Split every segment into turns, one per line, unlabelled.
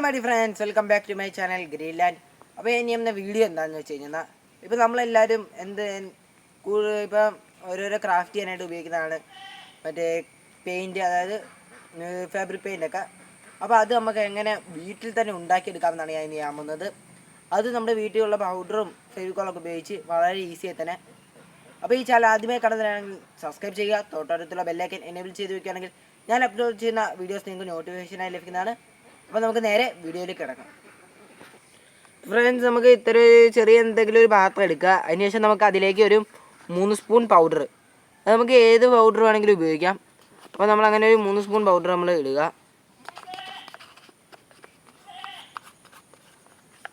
My friends, welcome back to my channel Greenland. അപ്പോൾ ഇനി എന്ന വീഡിയോ എന്താണെന്ന് വെച്ച് കഴിഞ്ഞാൽ, ഇപ്പോൾ നമ്മളെല്ലാവരും ഇപ്പം ഓരോരോ ക്രാഫ്റ്റ് ചെയ്യാനായിട്ട് ഉപയോഗിക്കുന്നതാണ് മറ്റേ പെയിൻറ്റ്, അതായത് ഫാബ്രിക് പെയിൻ്റൊക്കെ. അപ്പോൾ അത് നമുക്ക് എങ്ങനെ വീട്ടിൽ തന്നെ ഉണ്ടാക്കിയെടുക്കാമെന്നാണ് ഞാൻ ഇനി ചെയ്യാൻ പോകുന്നത്. അത് നമ്മുടെ വീട്ടിലുള്ള പൗഡറും ഫെവിക്കോളൊക്കെ ഉപയോഗിച്ച് വളരെ ഈസിയായി തന്നെ. അപ്പോൾ ഈ ചാനൽ ആദ്യമായി കാണുന്നതാണെങ്കിൽ സബ്സ്ക്രൈബ് ചെയ്യുക, തൊട്ടടുത്തുള്ള ബെല്ലൈക്കൻ എനേബിൾ ചെയ്ത് വയ്ക്കുകയാണെങ്കിൽ ഞാൻ അപ്ലോഡ് ചെയ്യുന്ന വീഡിയോസ് നിങ്ങൾക്ക് നോട്ടിഫിക്കേഷനായി ലഭിക്കുന്നതാണ്. അപ്പോൾ നമുക്ക് നേരെ വീഡിയോയിലേക്ക് കിടക്കാം. ഫ്രണ്ട്സ്, നമുക്ക് ഇത്ര ചെറിയ എന്തെങ്കിലും ഒരു പാത്രം എടുക്കുക. അതിനുശേഷം നമുക്ക് അതിലേക്ക് ഒരു 3 സ്പൂൺ പൗഡർ, അത് നമുക്ക് ഏത് പൗഡർ വേണമെങ്കിലും ഉപയോഗിക്കാം. അപ്പോൾ നമ്മളങ്ങനെ ഒരു 3 സ്പൂൺ പൗഡർ നമ്മൾ ഇടുക.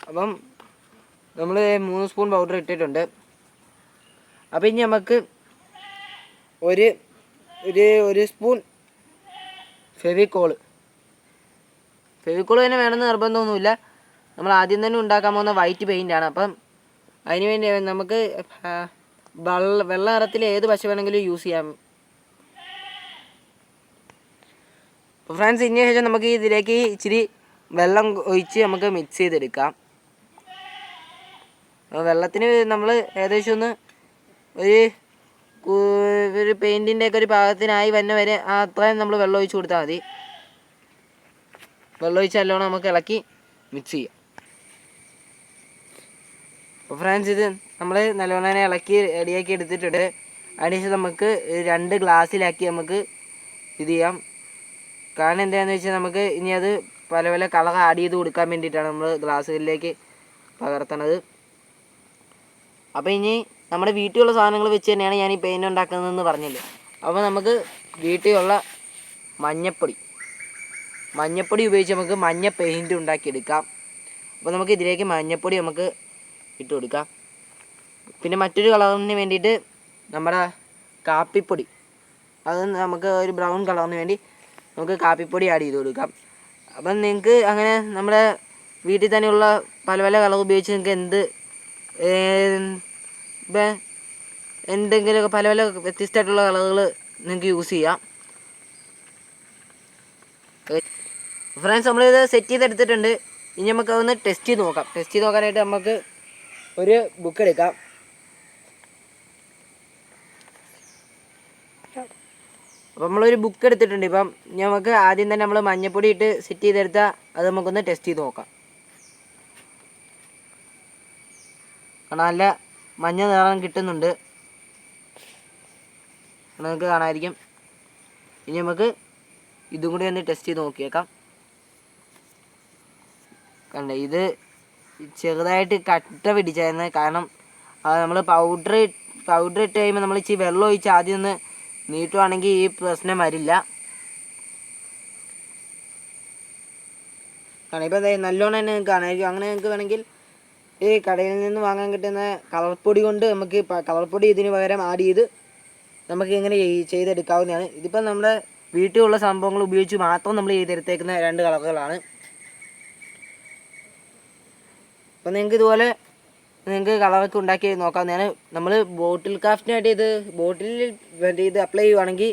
അപ്പം നമ്മൾ 3 സ്പൂൺ പൗഡർ ഇട്ടിട്ടുണ്ട്. അപ്പം ഇനി നമുക്ക് ഒരു സ്പൂൺ ഫെവിക്കോൾ തന്നെ വേണമെന്ന് നിർബന്ധമൊന്നുമില്ല. നമ്മൾ ആദ്യം തന്നെ ഉണ്ടാക്കാൻ പോകുന്ന വൈറ്റ് പെയിൻ്റാണ്. അപ്പം അതിന് വേണ്ടി നമുക്ക് വെള്ള നിറത്തിൽ ഏത് പശ വേണമെങ്കിലും യൂസ് ചെയ്യാം. അപ്പോൾ ഫ്രണ്ട്സ്, ഇതിന് ശേഷം നമുക്ക് ഇതിലേക്ക് ഇച്ചിരി വെള്ളം ഒഴിച്ച് നമുക്ക് മിക്സ് ചെയ്തെടുക്കാം. വെള്ളത്തിന് നമ്മൾ ഏകദേശം ഒരു പെയിൻറ്റിൻ്റെയൊക്കെ ഒരു പാകത്തിനായി വന്ന വരെ അത്രയും നമ്മൾ വെള്ളം ഒഴിച്ച് കൊടുത്താൽ മതി. വെള്ളം ഒഴിച്ച് നല്ലോണം നമുക്ക് ഇളക്കി മിക്സ് ചെയ്യാം. അപ്പോൾ ഫ്രണ്ട്സ്, ഇത് നമ്മൾ നല്ലോണം ഇളക്കി റെഡിയാക്കി എടുത്തിട്ടുണ്ട്. അതിനുശേഷം നമുക്ക് 2 ഗ്ലാസ്സിലാക്കി നമുക്ക് ഇത് ചെയ്യാം. കാരണം എന്താണെന്ന് വെച്ചാൽ നമുക്ക് ഇനി അത് പല പല കളർ ആഡ് ചെയ്ത് കൊടുക്കാൻ വേണ്ടിയിട്ടാണ് നമ്മൾ ഗ്ലാസ്സുകളിലേക്ക് പകർത്തണത്. അപ്പോൾ ഇനി നമ്മുടെ വീട്ടിലുള്ള സാധനങ്ങൾ വെച്ച് തന്നെയാണ് ഞാൻ ഈ പെയിൻറ് ഉണ്ടാക്കുന്നതെന്ന് പറഞ്ഞില്ലേ. അപ്പോൾ നമുക്ക് വീട്ടിലുള്ള മഞ്ഞപ്പൊടി ഉപയോഗിച്ച് നമുക്ക് മഞ്ഞ പെയിൻറ് ഉണ്ടാക്കിയെടുക്കാം. അപ്പോൾ നമുക്ക് ഇതിലേക്ക് മഞ്ഞപ്പൊടി നമുക്ക് ഇട്ട് കൊടുക്കാം. പിന്നെ മറ്റൊരു കളറിന് വേണ്ടിയിട്ട് നമ്മുടെ കാപ്പിപ്പൊടി, അത് നമുക്ക് ഒരു ബ്രൗൺ കളറിന് വേണ്ടി നമുക്ക് കാപ്പിപ്പൊടി ആഡ് ചെയ്ത് കൊടുക്കാം. അപ്പം നിങ്ങൾക്ക് അങ്ങനെ നമ്മുടെ വീട്ടിൽ തന്നെയുള്ള പല പല കളർ ഉപയോഗിച്ച് നിങ്ങൾക്ക് ഇപ്പം എന്തെങ്കിലുമൊക്കെ പല പല വ്യത്യസ്തമായിട്ടുള്ള കളറുകൾ നിങ്ങൾക്ക് യൂസ് ചെയ്യാം. ഫ്രണ്ട്സ്, നമ്മളിത് സെറ്റ് ചെയ്തെടുത്തിട്ടുണ്ട്. ഇനി നമുക്ക് അതൊന്ന് ടെസ്റ്റ് ചെയ്ത് നോക്കാം. ടെസ്റ്റ് ചെയ്ത് നോക്കാനായിട്ട് നമുക്ക് ഒരു ബുക്ക് എടുക്കാം. അപ്പോൾ നമ്മളൊരു ബുക്ക് എടുത്തിട്ടുണ്ട്. ഇപ്പം നമുക്ക് ആദ്യം തന്നെ നമ്മൾ മഞ്ഞപ്പൊടി ഇട്ട് സെറ്റ് ചെയ്തെടുത്താൽ അത് നമുക്കൊന്ന് ടെസ്റ്റ് ചെയ്ത് നോക്കാം. കാരണം നല്ല മഞ്ഞ നിറം കിട്ടുന്നുണ്ട്, നിങ്ങൾക്ക് കാണാമായിരിക്കും. ഇനി നമുക്ക് ഇതും കൂടി ഒന്ന് ടെസ്റ്റ് ചെയ്ത് നോക്കിയേക്കാം. കണ്ടേ, ഇത് ചെറുതായിട്ട് കട്ട പിടിച്ചായിരുന്നു. കാരണം നമ്മൾ പൗഡർ ഇട്ട് കഴിയുമ്പോൾ നമ്മൾ ഇച്ചിരി വെള്ളം ഒഴിച്ച് ആദ്യം ഒന്ന് നീട്ടുവാണെങ്കിൽ ഈ പ്രശ്നം വരില്ല. കാരണം ഇപ്പോൾ നല്ലോണം തന്നെ നിങ്ങൾക്ക് കാണാമായിരിക്കും. അങ്ങനെ നിങ്ങൾക്ക് വേണമെങ്കിൽ ഈ കടയിൽ നിന്ന് വാങ്ങാൻ കിട്ടുന്ന കളർ പൊടി കൊണ്ട് നമുക്ക് കളർ പൊടി ഇതിന് പകരം ആഡ് ചെയ്ത് നമുക്ക് ഇങ്ങനെ ചെയ്തെടുക്കാവുന്നതാണ്. ഇതിപ്പം നമ്മുടെ വീട്ടിലുള്ള സംഭവങ്ങൾ ഉപയോഗിച്ച് മാത്രം നമ്മൾ ചെയ്തെടുത്തേക്കുന്ന 2 കളറുകളാണ്. അപ്പം നിങ്ങൾക്ക് ഇതുപോലെ കളറൊക്കെ ഉണ്ടാക്കി നോക്കാവുന്നതാണ്. നമ്മൾ ബോട്ടിൽ ക്രാഫ്റ്റിനായിട്ട് ഇത് അപ്ലൈ ചെയ്യുവാണെങ്കിൽ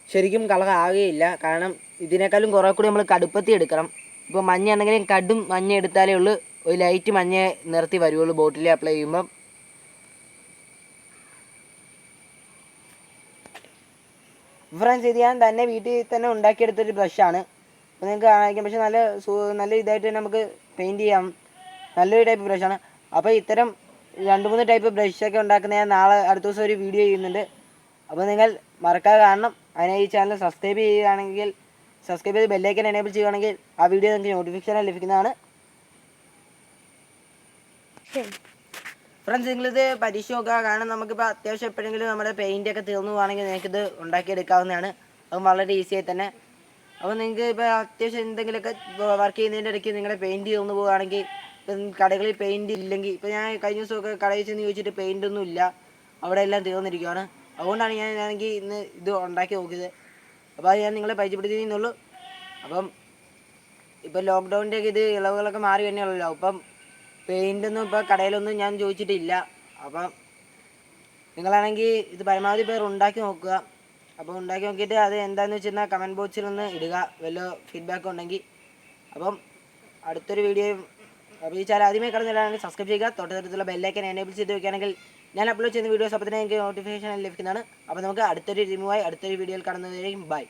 ശരിക്കും കളർ ആകുകയില്ല. കാരണം ഇതിനേക്കാളും കുറേ കൂടി നമ്മൾ കടുപ്പത്തി എടുക്കണം. ഇപ്പോൾ മഞ്ഞ ആണെങ്കിലും കടും മഞ്ഞ എടുത്താലേ ഉള്ളൂ ഒരു ലൈറ്റ് മഞ്ഞ നിറത്തി വരുള്ളൂ ബോട്ടിൽ അപ്ലൈ ചെയ്യുമ്പം. ഫ്രണ്ട്സ്, ഇത് ഞാൻ തന്നെ വീട്ടിൽ തന്നെ ഉണ്ടാക്കിയെടുത്തൊരു ബ്രഷാണ്. അപ്പോൾ നിങ്ങൾക്ക് കാണിക്കാം. പക്ഷേ നല്ല ഇതായിട്ട് തന്നെ നമുക്ക് പെയിൻറ്റ് ചെയ്യാം. നല്ലൊരു ടൈപ്പ് ബ്രഷാണ്. അപ്പോൾ ഇത്തരം 2-3 ടൈപ്പ് ബ്രഷൊക്കെ ഉണ്ടാക്കുന്ന ഞാൻ അടുത്ത ദിവസം ഒരു വീഡിയോ ചെയ്യുന്നുണ്ട്. അപ്പോൾ നിങ്ങൾ മറക്കാതെ കാണണം. അതിനെ ഈ ചാനൽ സബ്സ്ക്രൈബ് ചെയ്ത് ബെല്ലൈക്കൻ എനേബിൾ ചെയ്യുകയാണെങ്കിൽ ആ വീഡിയോ നിങ്ങൾക്ക് നോട്ടിഫിക്കേഷൻ ലഭിക്കുന്നതാണ്. ഫ്രണ്ട്സ്, നിങ്ങളിത് പരീക്ഷ നോക്കുക. കാരണം നമുക്കിപ്പോൾ അത്യാവശ്യം എപ്പോഴെങ്കിലും നമ്മുടെ പെയിൻ്റൊക്കെ തീർന്നു പോവുകയാണെങ്കിൽ നിങ്ങൾക്കിത് ഉണ്ടാക്കിയെടുക്കാവുന്നതാണ്. അതും വളരെ ഈസിയായി തന്നെ. അപ്പോൾ നിങ്ങൾക്ക് ഇപ്പോൾ അത്യാവശ്യം എന്തെങ്കിലുമൊക്കെ വർക്ക് ചെയ്യുന്നതിൻ്റെ ഇടയ്ക്ക് നിങ്ങളുടെ പെയിൻറ്റ് തീർന്നു പോവുകയാണെങ്കിൽ, ഇപ്പം കടകളിൽ പെയിൻറ്റ് ഇല്ലെങ്കിൽ, ഇപ്പോൾ ഞാൻ കഴിഞ്ഞ ദിവസമൊക്കെ കടയിൽ ചെന്ന് ചോദിച്ചിട്ട് പെയിൻറ്റൊന്നും ഇല്ല, അവിടെ എല്ലാം തീർന്നിരിക്കുകയാണ്. അതുകൊണ്ടാണ് ഞാനാണെങ്കിൽ ഇന്ന് ഇത് ഉണ്ടാക്കി നോക്കിയത്. അപ്പോൾ അത് ഞാൻ നിങ്ങളെ പരിചയപ്പെടുത്തിയെന്നുള്ളൂ. അപ്പം ഇപ്പം ലോക്ക്ഡൗണിൻ്റെയൊക്കെ ഇത് ഇളവുകളൊക്കെ മാറി തന്നെയുള്ളല്ലോ. അപ്പം പെയിൻ്റൊന്നും ഇപ്പോൾ കടയിലൊന്നും ഞാൻ ചോദിച്ചിട്ടില്ല. അപ്പം നിങ്ങളാണെങ്കിൽ ഇത് പരമാവധി പേർ ഉണ്ടാക്കി നോക്കുക. അപ്പോൾ ഉണ്ടാക്കി നോക്കിയിട്ട് അത് എന്താണെന്ന് വെച്ചാൽ കമൻറ്റ് ബോക്സിൽ ഒന്ന് ഇടുക, വല്ല ഫീഡ്ബാക്ക് ഉണ്ടെങ്കിൽ. അപ്പം അടുത്തൊരു വീഡിയോ, അപ്പോൾ ഈ ചാനൽ ആദ്യമേ കടന്നിട്ടാണെങ്കിൽ സബ്സ്ക്രൈബ് ചെയ്യുക, തൊട്ടടുത്തുള്ള ബെല്ലൈക്കൻ എനേബിൾ ചെയ്ത് വെക്കുകയാണെങ്കിൽ ഞാൻ അപ്ലോഡ് ചെയ്യുന്ന വീഡിയോസ് അപ്പോൾ തന്നെ എനിക്ക് നോട്ടിഫിക്കേഷൻ ലഭിക്കുന്നതാണ്. അപ്പോൾ നമുക്ക് അടുത്തൊരു റിമൂവായി അടുത്തൊരു വീഡിയോയിൽ കാണുന്നതുവരെയും ബൈ.